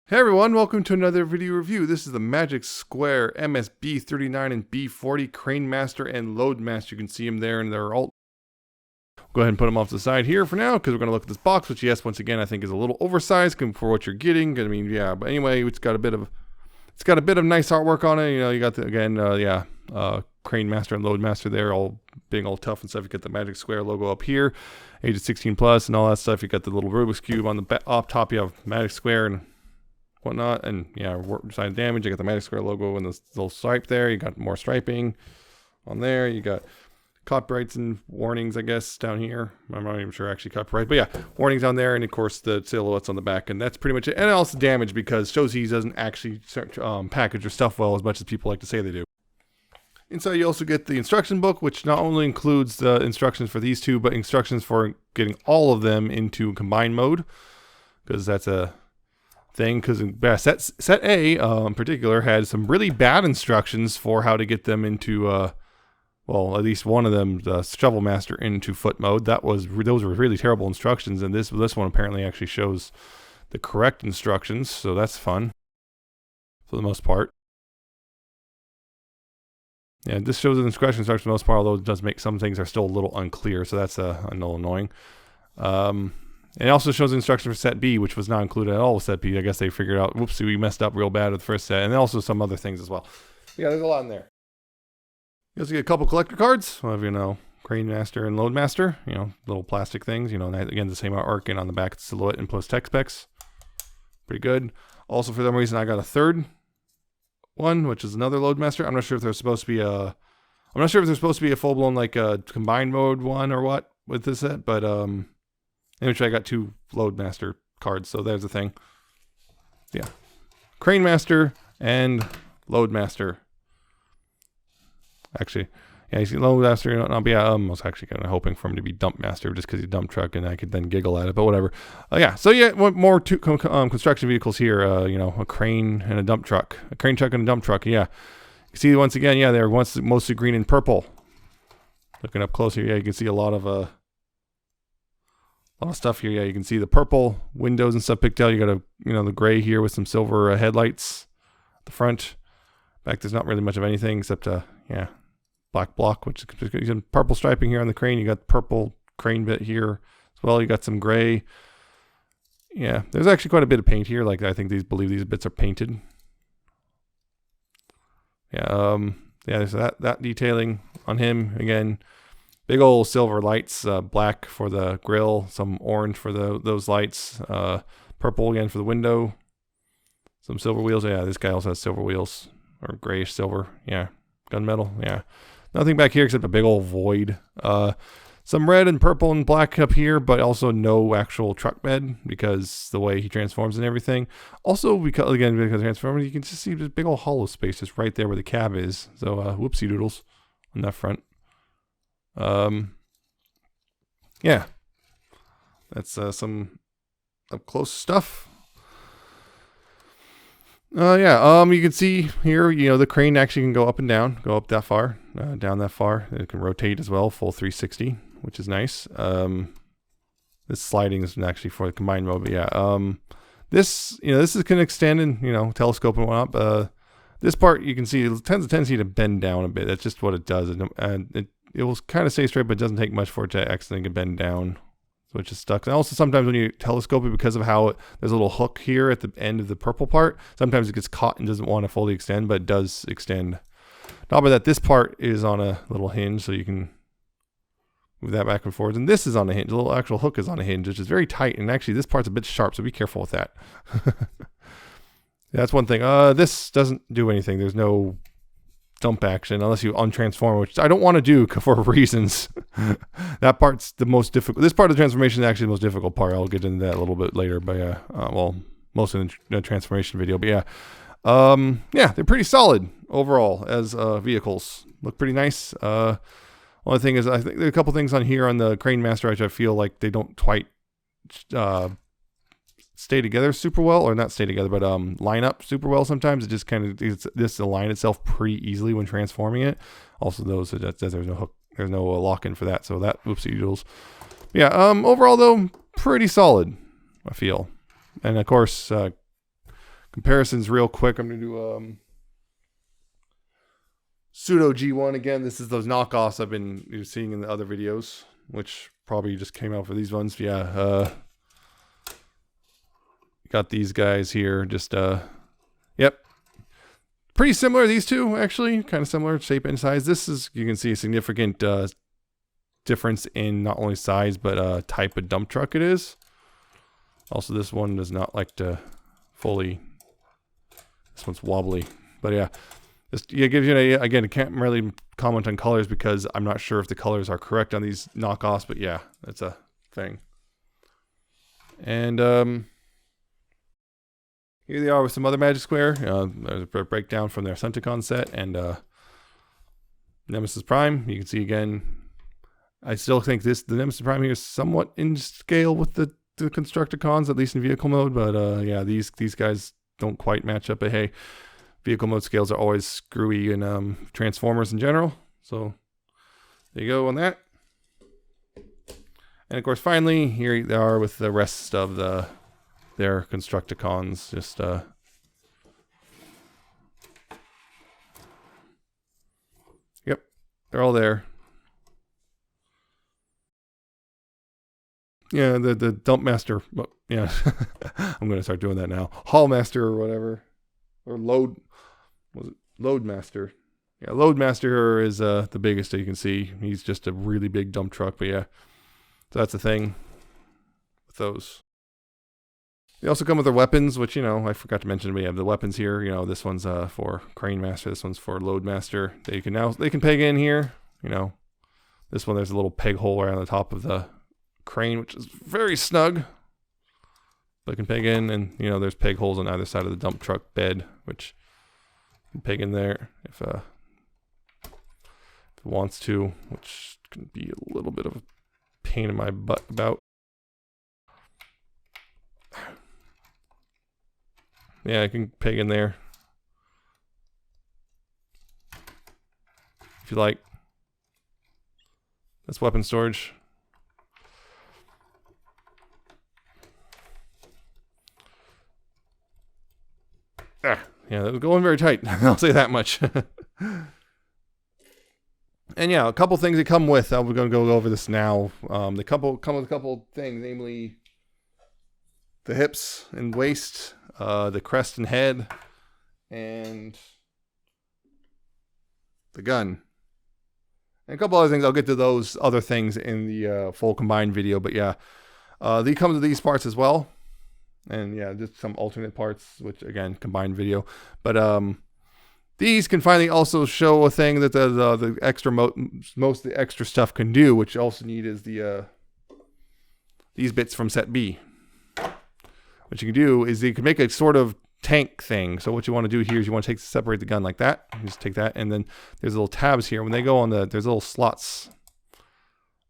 Hey everyone, welcome to another video review. This is the Magic Square MS-B39 and B40 Crane Master and Load Master. You can see them there in their alt. Go ahead and put them off to the side here for now because we're going to look at this box, which yes, once again, I think is a little oversized for what you're getting. I mean, yeah, but anyway, it's got a bit of nice artwork on it. You know, you got the, Crane Master and Load Master there, all being all tough and stuff. You got the Magic Square logo up here, ages 16 plus and all that stuff. You got the little Rubik's Cube on the up top. You have Magic Square and whatnot, and yeah, side damage. You got the Magic Square logo and this little stripe there. You got more striping on there. You got copyrights and warnings, I guess, down here. I'm not even sure actually copyright, but yeah, warnings down there, and of course the silhouettes on the back, and that's pretty much it. And also damage because shows he doesn't actually package your stuff well as much as people like to say they do. Inside you also get the instruction book, which not only includes the instructions for these two, but instructions for getting all of them into combined mode, because that's a thing, because set A in particular had some really bad instructions for how to get them into well, at least one of them, the Shovel Master, into foot mode. Those were really terrible instructions, and this one apparently actually shows the correct instructions, so that's fun for the most part. Yeah, this shows the instructions for the most part, although it does make some things are still a little unclear, so that's a little annoying. And it also shows the instructions for set B, which was not included at all with set B. I guess they figured out, whoopsie, we messed up real bad with the first set. And also some other things as well. Yeah, there's a lot in there. You also get a couple collector cards. Well, you know, Crane Master and Load Master. You know, little plastic things. You know, again, the same artwork, and on the back, it's silhouette and plus tech specs. Pretty good. Also, for some reason, I got a third one, which is another Load Master. I'm not sure if there's supposed to be a full-blown, like, a combined mode one or what with this set, but, in which I got two Load Master cards, so there's the thing. Yeah. Crane Master and Load Master. Actually, yeah, you see Load Master, I was actually kind of hoping for him to be Dump Master just because he's a dump truck and I could then giggle at it, but whatever. Yeah, so yeah, more two construction vehicles here, you know, a crane and a dump truck. A crane truck and a dump truck, yeah. You see, once again, yeah, they're mostly green and purple. Looking up closer, yeah, you can see a lot of stuff here. Yeah, you can see the purple windows and stuff picked out. You got the gray here with some silver headlights at the front. Back there's not really much of anything except yeah, black block, which is purple striping here on the crane. You got purple crane bit here as well. You got some gray. Yeah, there's actually quite a bit of paint here. Like I think believe these bits are painted. Yeah, yeah, there's that detailing on him again. Big old silver lights, black for the grill, some orange for those lights, purple again for the window, some silver wheels. Yeah, this guy also has silver wheels, or grayish silver. Yeah, gunmetal. Yeah, nothing back here except a big old void. Some red and purple and black up here, but also no actual truck bed because the way he transforms and everything. Also, because transforming, you can just see this big old hollow space just right there where the cab is. So, whoopsie doodles on that front. Yeah, that's some up close stuff. Yeah, you can see here, you know, the crane actually can go up and down, go up that far, down that far. It can rotate as well, full 360, which is nice. This sliding is actually for the combined mode, but yeah, this is can extend and, you know, telescope and whatnot. This part you can see it has a tendency to bend down a bit. That's just what it does, and it will kind of stay straight, but it doesn't take much for it to accidentally bend down, which is stuck. And also sometimes when you telescope it, because of how there's a little hook here at the end of the purple part, sometimes it gets caught and doesn't want to fully extend, but it does extend. Not but that this part is on a little hinge, so you can move that back and forth. And this is on a hinge. The little actual hook is on a hinge, which is very tight. And actually this part's a bit sharp, so be careful with that. That's one thing. This doesn't do anything. There's no dump action unless you untransform, which I don't want to do for reasons. That part's the most difficult. This part of the transformation is actually the most difficult part. I'll get into that a little bit later, but yeah, well, mostly in the transformation video, but yeah. Yeah, they're pretty solid overall as vehicles. Look pretty nice. Only thing is, I think there are a couple things on here on the Crane Master which I feel like they don't quite stay together super well, or not stay together, but line up super well. Sometimes it just kind of this align itself pretty easily when transforming it. Also, there's no hook, there's no lock-in for that, so that whoopsie doodles. Yeah, overall though, pretty solid, I feel. And of course, comparisons real quick. I'm going to do pseudo G1 again. This is those knockoffs I've been seeing in the other videos, which probably just came out for these ones. Yeah, got these guys here. Just yep, pretty similar. These two actually kind of similar shape and size. This is, you can see a significant difference in not only size but type of dump truck it is. Also, this one does not like to fully. This one's wobbly, but yeah. It gives you an idea. Again, I can't really comment on colors because I'm not sure if the colors are correct on these knockoffs, but yeah, that's a thing. And here they are with some other Magic Square. There's a breakdown from their Constructicons set and Nemesis Prime. You can see again, I still think the Nemesis Prime here is somewhat in scale with the Constructicons, at least in vehicle mode, but yeah, these guys don't quite match up, but hey, vehicle mode scales are always screwy in Transformers in general. So there you go on that. And of course, finally, here they are with the rest of their Constructicons. Just yep, they're all there. Yeah, the dump master. Well, yeah, I'm gonna start doing that now. Haul master or whatever, or load. Was it Load Master? Yeah, Load Master is the biggest that you can see. He's just a really big dump truck, but yeah. So that's the thing with those. They also come with their weapons, which, you know, I forgot to mention. We have the weapons here. You know, this one's for Crane Master. This one's for Load Master. They can peg in here. You know, this one, there's a little peg hole right on the top of the crane, which is very snug. But can peg in, and you know, there's peg holes on either side of the dump truck bed, which peg in there if it wants to, which can be a little bit of a pain in my butt about. Yeah, I can peg in there if you like. That's weapon storage. Yeah, that was going very tight. I'll say that much. And yeah, a couple things they come with. We're going to go over this now. They come with a couple things, namely the hips and waist, the crest and head, and the gun. And a couple other things. I'll get to those other things in the full combined video. But yeah, they come with these parts as well. And yeah, just some alternate parts, which again, combined video. But these can finally also show a thing that the extra most of the extra stuff can do, which you also need is the these bits from set B. What you can do is you can make a sort of tank thing. So what you want to do here is you want to separate the gun like that. You just take that, and then there's little tabs here. When they go on there's little slots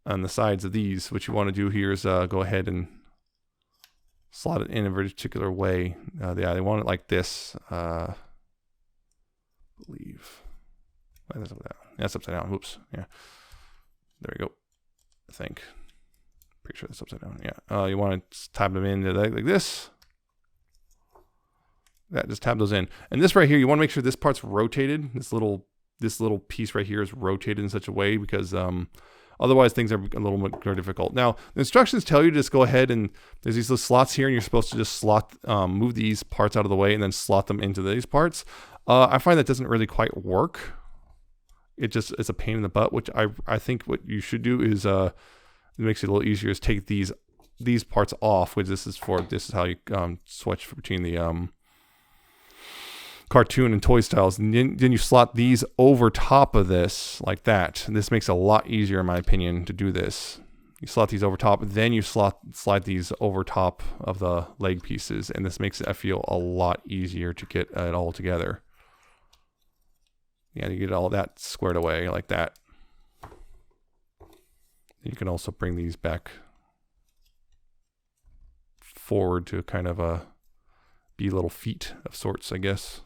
on the sides of these. What you want to do here is go ahead and slot it in a particular way. Yeah, they want it like this. I believe. That's upside down. That's upside down. Oops. Yeah. There we go. I think. Pretty sure that's upside down. Yeah. You want to tab them in like this. Just tab those in. And this right here, you want to make sure this part's rotated. This little piece right here is rotated in such a way because otherwise things are a little bit more difficult. Now, the instructions tell you to just go ahead and there's these little slots here and you're supposed to just move these parts out of the way and then slot them into these parts. I find that doesn't really quite work. It's a pain in the butt, which I think what you should do is, it makes it a little easier, is take these parts off, which this is how you switch between the cartoon and toy styles, and then you slot these over top of this like that. And this makes it a lot easier, in my opinion, to do this. You slot these over top, then you slide these over top of the leg pieces, and this makes it, I feel, a lot easier to get it all together. Yeah, you get all that squared away like that. You can also bring these back forward to kind of be little feet of sorts, I guess.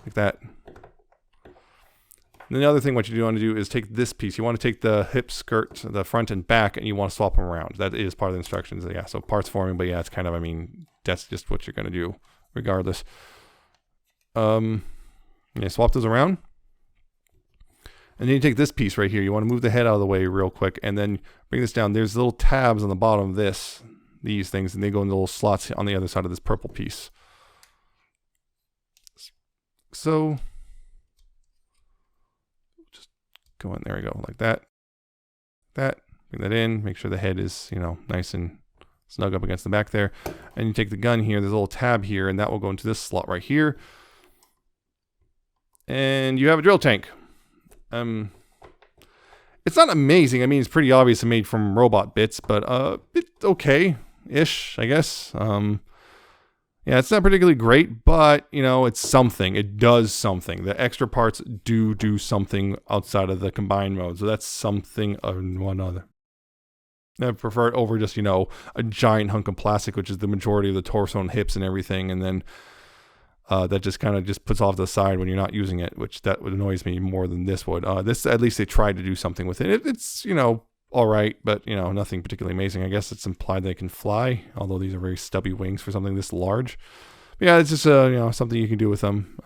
Like that. And the other thing what you want to do is take this piece. You want to take the hip skirt, the front and back, and you want to swap them around. That is part of the instructions. Yeah, so parts forming, but yeah, it's kind of, I mean, that's just what you're going to do regardless. Yeah, swap those around. And then you take this piece right here. You want to move the head out of the way real quick and then bring this down. There's little tabs on the bottom of these things, and they go in the little slots on the other side of this purple piece. So just go in, there we go, like that. Bring that in, make sure the head is, you know, nice and snug up against the back there. And you take the gun here, there's a little tab here, and that will go into this slot right here. And you have a drill tank. It's not amazing. I mean, it's pretty obvious it's made from robot bits, but it's okay-ish, I guess. Yeah, it's not particularly great, but, you know, it's something. It does something. The extra parts do something outside of the combined mode, so that's something or one other. I prefer it over just, you know, a giant hunk of plastic, which is the majority of the torso and hips and everything, and then that just kind of just puts off to the side when you're not using it, which that would annoys me more than this would. This, at least they tried to do something with it. It's, you know, all right, but, you know, nothing particularly amazing. I guess it's implied they can fly, although these are very stubby wings for something this large. But yeah, it's just, you know, something you can do with them,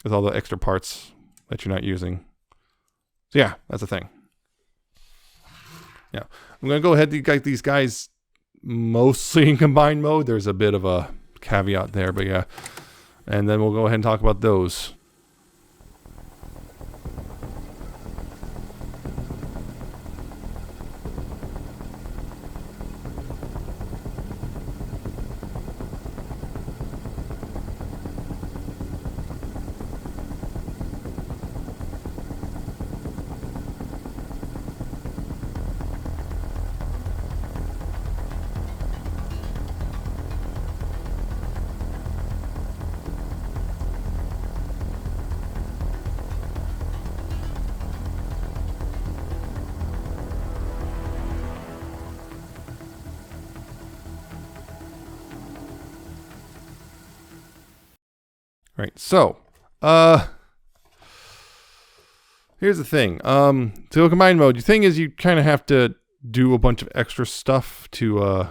with all the extra parts that you're not using. So yeah, that's the thing. Yeah, I'm going to go ahead and get these guys mostly in combined mode. There's a bit of a caveat there, but yeah. And then we'll go ahead and talk about those. Right, so here's the thing. To a combined mode, the thing is you kind of have to do a bunch of extra stuff to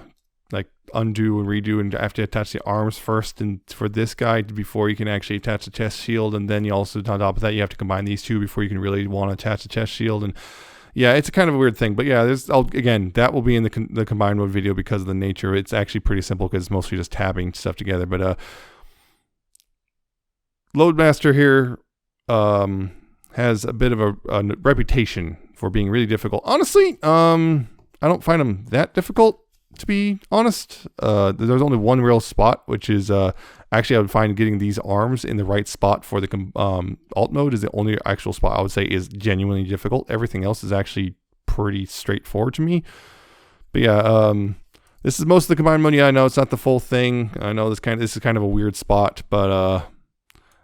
like undo and redo, and have to attach the arms first and for this guy before you can actually attach the chest shield, and then you also, on top of that, you have to combine these two before you can really want to attach the chest shield. And yeah, it's a kind of a weird thing, but yeah, there's, again, that will be in the combined mode video because of the nature. It's actually pretty simple because it's mostly just tabbing stuff together, but Loadmaster here has a bit of a reputation for being really difficult. Honestly, I don't find them that difficult, to be honest. There's only one real spot, which is actually I would find getting these arms in the right spot for the alt mode is the only actual spot I would say is genuinely difficult. Everything else is actually pretty straightforward to me. But yeah, this is most of the combined mode. Yeah, I know it's not the full thing. I know this is kind of a weird spot, but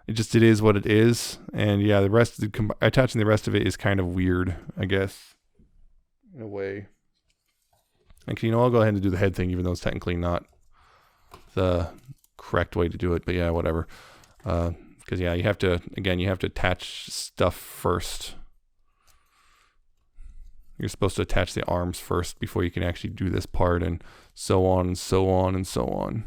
it is what it is. And yeah, the rest of attaching the rest of it is kind of weird, I guess, in a way. And you know, I'll go ahead and do the head thing, even though it's technically not the correct way to do it. But yeah, whatever. Because yeah, you have to attach stuff first. You're supposed to attach the arms first before you can actually do this part, and so on and so on and so on.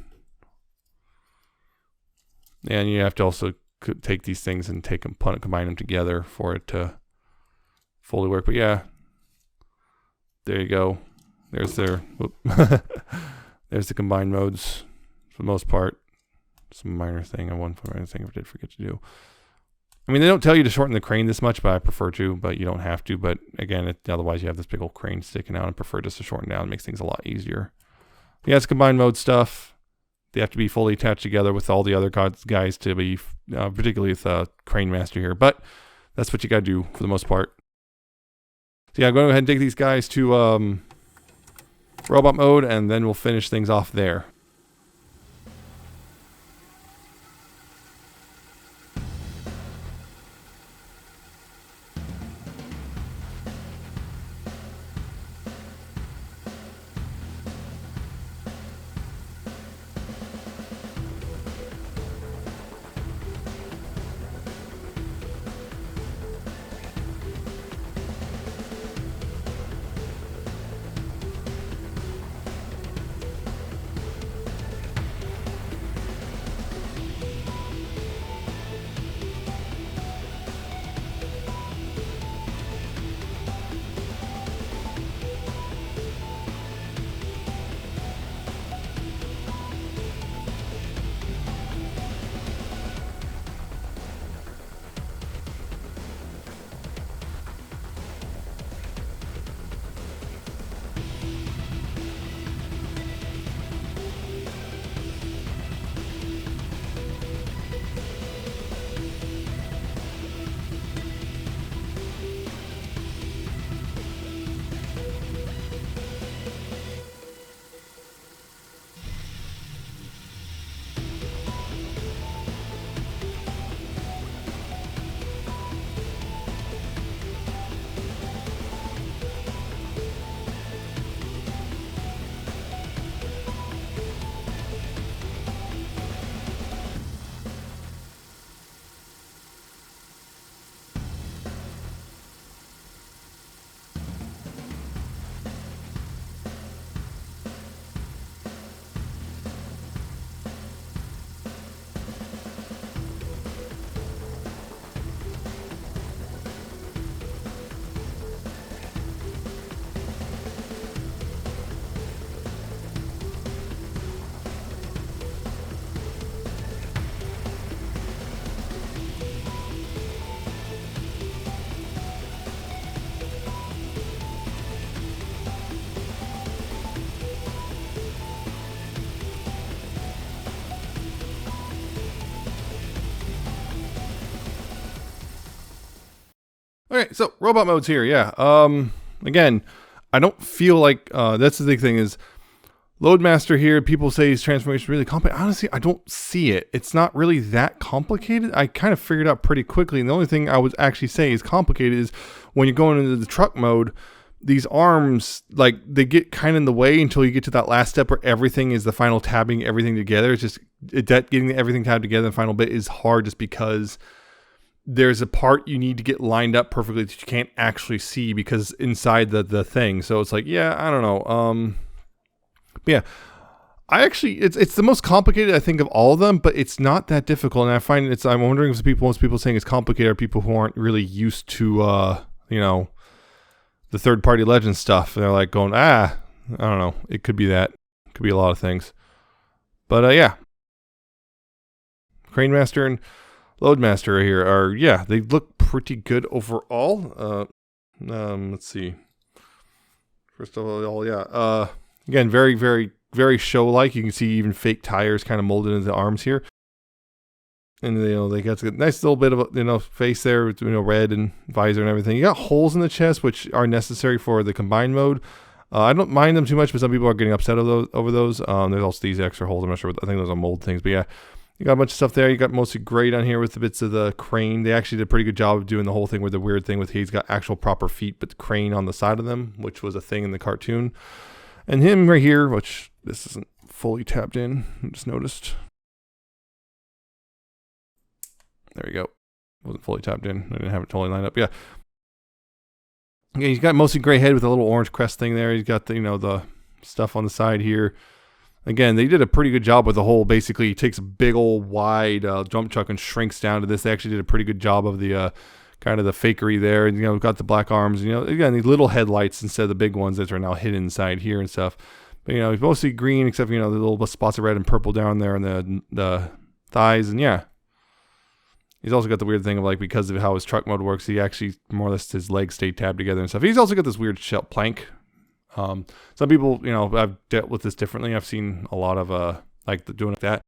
And you have to also take these things and combine them together for it to fully work. But yeah, there you go. There's their there's the combined modes for the most part. Some minor thing I did forget to do. I mean, they don't tell you to shorten the crane this much, but I prefer to. But you don't have to. But again, otherwise you have this big old crane sticking out. I prefer just to shorten down. It makes things a lot easier. But yeah, it's combined mode stuff. They have to be fully attached together with all the other guys to be, particularly with Crane Master here. But that's what you got to do for the most part. So yeah, I'm going to go ahead and take these guys to robot mode, and then we'll finish things off there. right, so robot modes here. Yeah. Again, I don't feel like that's the big thing is Loadmaster here. People say his transformation is really complicated. Honestly, I don't see it. It's not really that complicated. I kind of figured out pretty quickly. And the only thing I would actually say is complicated is when you're going into the truck mode. These arms, like, they get kind of in the way until you get to that last step where everything is the final tabbing everything together. It's just getting everything tabbed together. The final bit is hard just because there's a part you need to get lined up perfectly that you can't actually see because inside the thing. So it's like, yeah, I don't know. But yeah, I actually, it's the most complicated, I think, of all of them, but it's not that difficult. And I find I'm wondering if most people saying it's complicated are people who aren't really used to, the third-party Legends stuff. And they're like going, I don't know. It could be that. It could be a lot of things. But yeah. Crane Master and Loadmaster here are, yeah, they look pretty good overall. Let's see. First of all, yeah. Again, very, very, very show-like. You can see even fake tires kind of molded into the arms here. And, they got a nice little bit of, face there with, red and visor and everything. You got holes in the chest, which are necessary for the combined mode. I don't mind them too much, but some people are getting upset over those. There's also these extra holes. I'm not sure. I think those are mold things. But yeah, you got a bunch of stuff there. You got mostly gray down here with the bits of the crane. They actually did a pretty good job of doing the whole thing with the weird thing with he's got actual proper feet, but the crane on the side of them, which was a thing in the cartoon. And him right here, which this isn't fully tapped in. I just noticed. There we go. Wasn't fully tapped in. I didn't have it totally lined up. Yeah. Okay, he's got mostly gray head with a little orange crest thing there. He's got the, the stuff on the side here. Again, they did a pretty good job with the whole, basically, he takes a big old wide dump truck and shrinks down to this. They actually did a pretty good job of the kind of the fakery there. And, got the black arms. Again, these little headlights instead of the big ones that are now hidden inside here and stuff. But, he's mostly green except for, the little spots of red and purple down there on the thighs. And, yeah. He's also got the weird thing of, like, because of how his truck mode works, he actually, more or less, his legs stay tabbed together and stuff. He's also got this weird shell plank. Some people, I've dealt with this differently. I've seen a lot of, doing like that.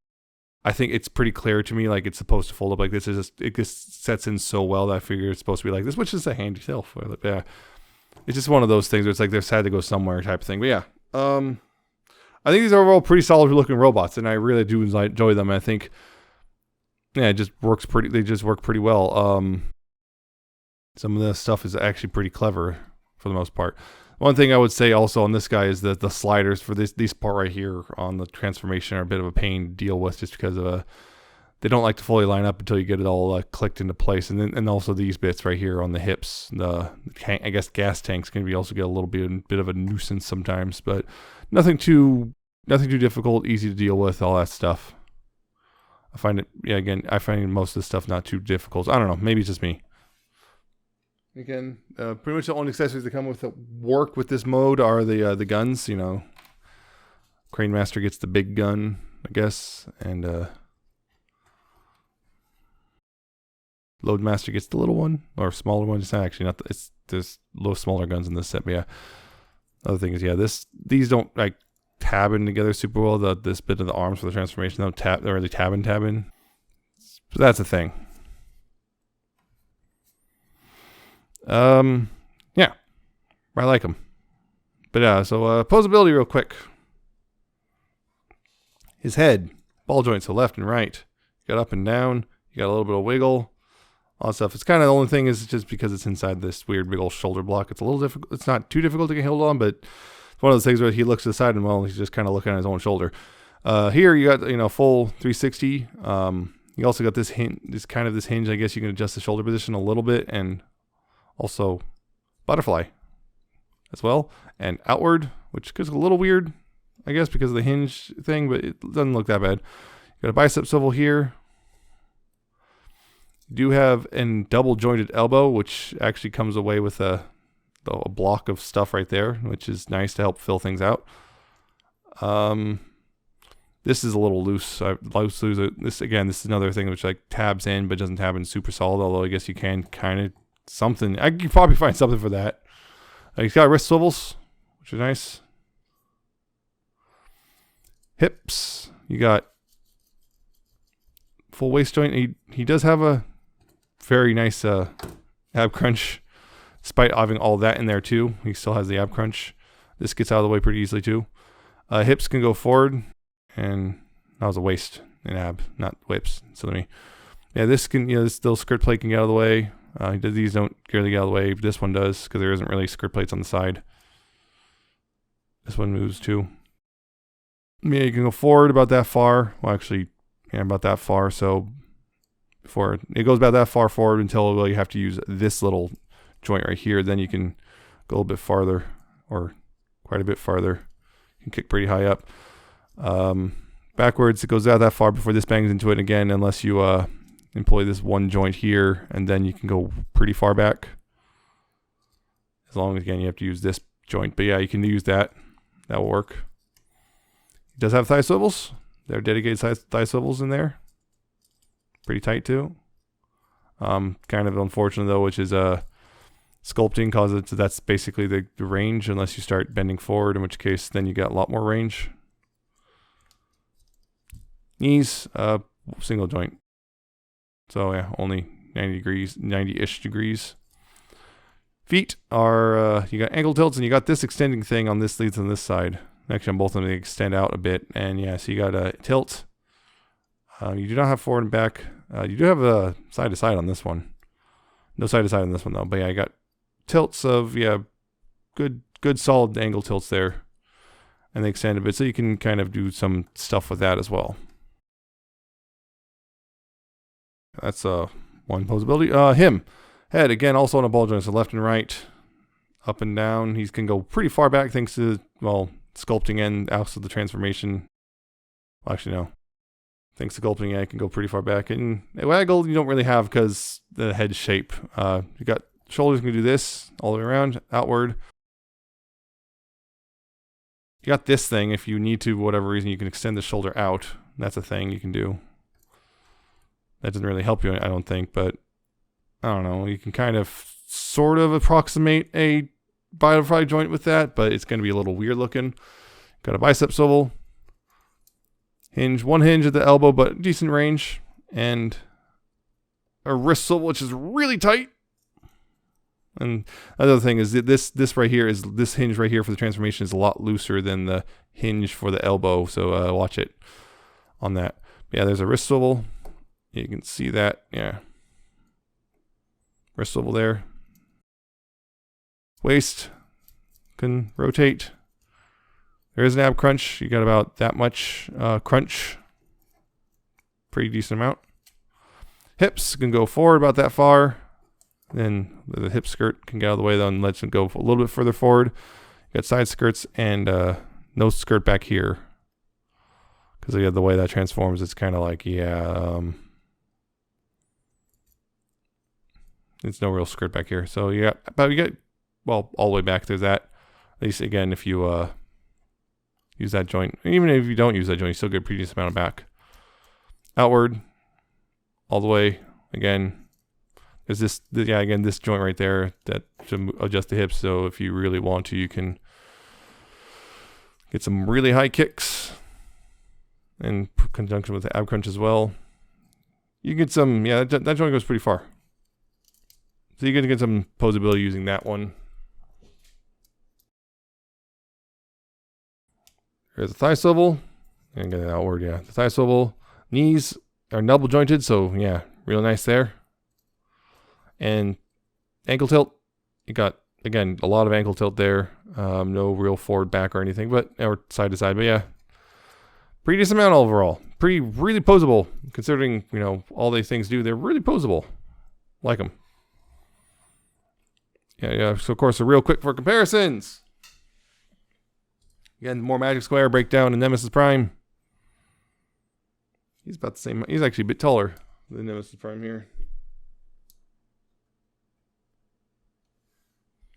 I think it's pretty clear to me, like, it's supposed to fold up like this. It just sets in so well that I figure it's supposed to be like this, which is a handy self. Yeah. It's just one of those things where it's like they're sad to go somewhere type of thing. But yeah. I think these are all pretty solid looking robots, and I really do enjoy them. I think, yeah, it just works they just work pretty well. Some of the stuff is actually pretty clever for the most part. One thing I would say also on this guy is that the sliders for these part right here on the transformation are a bit of a pain to deal with, just because of they don't like to fully line up until you get it all clicked into place. And also these bits right here on the hips, I guess gas tanks can also get a little bit of a nuisance sometimes, but nothing too difficult, easy to deal with, all that stuff. I find it, yeah, again, I find most of the stuff not too difficult. I don't know, maybe it's just me. Again, pretty much the only accessories that come with that work with this mode are the guns. Crane Master gets the big gun, I guess, and Loadmaster gets the little one or smaller one. It's not actually not. There's little smaller guns in this set. But yeah, other thing is, yeah, these don't like tab in together super well. This bit of the arms for the transformation don't tab. They're really tab in. So that's a thing. Yeah, I like them. But yeah, so posability real quick. His head, ball joints, so left and right. You got up and down. You got a little bit of wiggle. All that stuff. It's kind of the only thing is just because it's inside this weird big old shoulder block. It's a little difficult. It's not too difficult to get hold on, but it's one of those things where he looks to the side and well, he's just kind of looking at his own shoulder. Here you got full 360. You also got this hinge, I guess you can adjust the shoulder position a little bit, and also butterfly as well, and outward, which is a little weird, I guess, because of the hinge thing, but it doesn't look that bad. You got a bicep swivel here. You do have a double jointed elbow, which actually comes away with a block of stuff right there, which is nice to help fill things out. This is a little loose. This is another thing which like tabs in but doesn't tab in super solid, although I guess you can kind of something. I could probably find something for that. He's got wrist swivels, which are nice. Hips, you got full waist joint. He does have a very nice ab crunch despite having all that in there too, he still has the ab crunch. This gets out of the way pretty easily too. Hips can go forward, and that was a waist in ab, not whips. So let me, yeah, this can, you know, this little skirt plate can get out of the way. These don't really get out of the way. This one does, because there isn't really skirt plates on the side. This one moves too. Yeah, you can go forward about that far. Well, actually, yeah, about that far. So before it goes about that far forward until, well, you have to use this little joint right here. Then you can go a little bit farther, or quite a bit farther. You can kick pretty high up. Backwards, it goes out that far before this bangs into it again, unless you employ this one joint here, and then you can go pretty far back. As long as, again, you have to use this joint. But yeah, you can use that. That will work. It does have thigh swivels. There are dedicated thigh swivels in there. Pretty tight too. Kind of unfortunate though, which is sculpting causes that's basically the range, unless you start bending forward, in which case then you got a lot more range. Knees, single joint. So yeah, only 90 degrees, 90-ish degrees. Feet are, you got ankle tilts, and you got this extending thing on this leads on this side. Actually, on both of them, they extend out a bit. And yeah, so you got a tilt. You do not have forward and back. You do have a side to side on this one. No side to side on this one though. But yeah, I got tilts of, yeah, good solid angle tilts there. And they extend a bit, so you can kind of do some stuff with that as well. That's one posability. Him. Head, again, also on a ball joint, so left and right, up and down. He can go pretty far back thanks to, well, sculpting and out of the transformation. Well, actually, no. Thanks to sculpting, yeah, I can go pretty far back. And waggle, you don't really have because the head shape. You got shoulders, you can do this all the way around, outward. You got this thing, if you need to, for whatever reason, you can extend the shoulder out. That's a thing you can do. That doesn't really help you, I don't think, but I don't know. You can kind of sort of approximate a butterfly joint with that, but it's going to be a little weird looking. Got a bicep swivel. Hinge, one hinge at the elbow, but decent range. And a wrist swivel, which is really tight. And another thing is that this right here is, this hinge right here for the transformation is a lot looser than the hinge for the elbow. So watch it on that. But yeah, there's a wrist swivel. You can see that. Yeah. Wrist swivel there. Waist can rotate. There is an ab crunch. You got about that much crunch. Pretty decent amount. Hips can go forward about that far. Then the hip skirt can get out of the way, then lets it go a little bit further forward. You got side skirts and no skirt back here. Because the way that transforms, it's kind of like, yeah, it's no real skirt back here. So you get, well, all the way back. There's that. At least, again, if you use that joint. Even if you don't use that joint, you still get a pretty decent amount of back. Outward, all the way. Again, there's this, yeah, again, this joint right there that should adjust the hips. So if you really want to, you can get some really high kicks in conjunction with the ab crunch as well. You get some, yeah, that joint goes pretty far. So you're going to get some posability using that one. There's a thigh swivel. And get it outward, yeah. The thigh swivel. Knees are double jointed, so yeah, real nice there. And ankle tilt. You got, again, a lot of ankle tilt there. No real forward back or anything, but, or side to side, but yeah. Pretty decent amount overall. Really posable, considering, you know, all these things do. They're really posable. Like them. Yeah, so of course, real quick for comparisons. Again, more Magic Square breakdown in Nemesis Prime. He's about the same. He's actually a bit taller than Nemesis Prime here.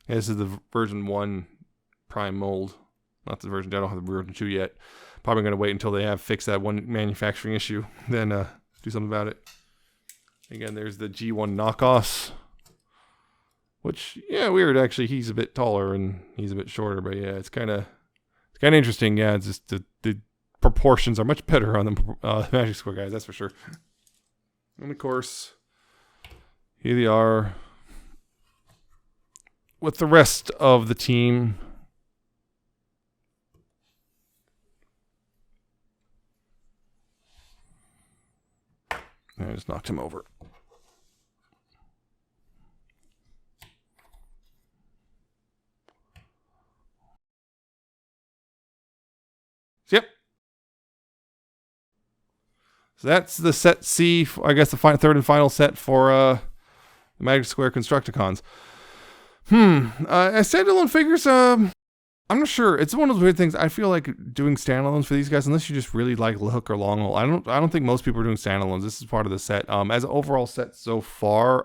Yeah, this is the version 1 Prime mold. Not the version, I don't have the version 2 yet. Probably going to wait until they have fixed that one manufacturing issue. Then do something about it. Again, there's the G1 knockoffs. Which, yeah, weird actually. He's a bit taller and he's a bit shorter, but yeah, it's kind of interesting. Yeah, it's just the proportions are much better on the Magic Square guys, that's for sure. And of course, here they are. with the rest of the team. I just knocked him over. Yep. So that's the set C, I guess the third and final set for the Magic Square Constructicons. Standalone figures, I'm not sure. It's one of those weird things. I feel like doing standalones for these guys, unless you just really like Hook or Long Hole. I don't think most people are doing standalones. This is part of the set. As an overall set so far,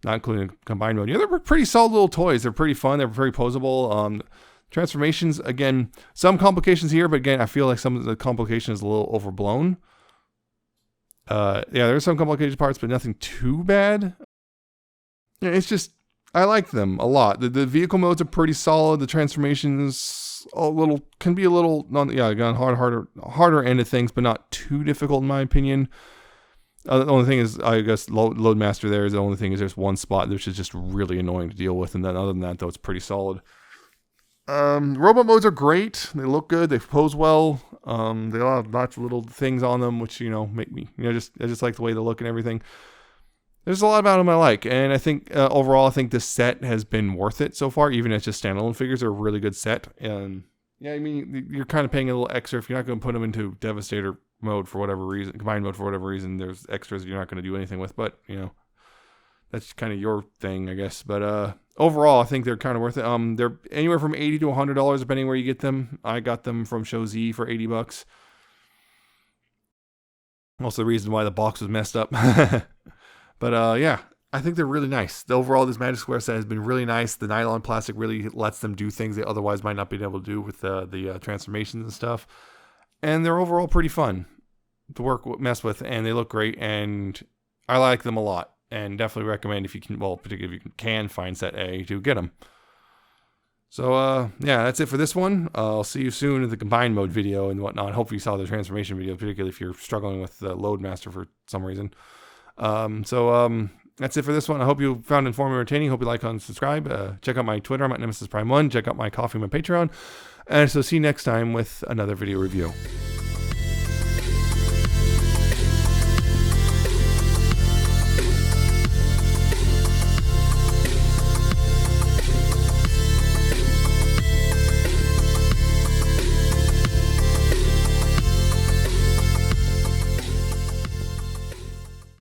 not including combined mode. Yeah, they're pretty solid little toys. They're pretty fun. They're very posable. Transformations, again, some complications here, but again, I feel like some of the complication is a little overblown. Yeah, there's some complicated parts, but nothing too bad. Yeah, it's just, I like them a lot. The vehicle modes are pretty solid. The transformations can be a little, again, harder end of things, but not too difficult in my opinion. The only thing is, I guess, Loadmaster there is the only thing is there's one spot which is just really annoying to deal with, and then other than that, though, it's pretty solid. Robot modes are great. They look good. They pose well. They all have lots of little things on them, which, make me, I just like the way they look and everything. There's a lot about them I like, and I think overall, I think this set has been worth it so far, even as just standalone figures. They're a really good set, and yeah, I mean, you're kind of paying a little extra if you're not going to put them into Devastator mode for whatever reason, combined mode for whatever reason. There's extras you're not going to do anything with, but that's kind of your thing, I guess. But overall, I think they're kind of worth it. They're anywhere from $80 to $100 depending where you get them. I got them from Show Z for $80. Also, the reason why the box was messed up. But yeah, I think they're really nice. Overall, this Magic Square set has been really nice. The nylon plastic really lets them do things they otherwise might not be able to do with the transformations and stuff. And they're overall pretty fun to mess with, and they look great, and I like them a lot. And definitely recommend if you can, particularly if you can find set A, to get them. So yeah, that's it for this one. I'll see you soon in the combined mode video and whatnot. Hopefully you saw the transformation video, particularly if you're struggling with the Loadmaster for some reason. That's it for this one. I hope you found it informative and entertaining. Hope you like and subscribe. Check out my Twitter. I'm at Nemesis Prime 1. Check out my Coffee, my Patreon. And so see you next time with another video review.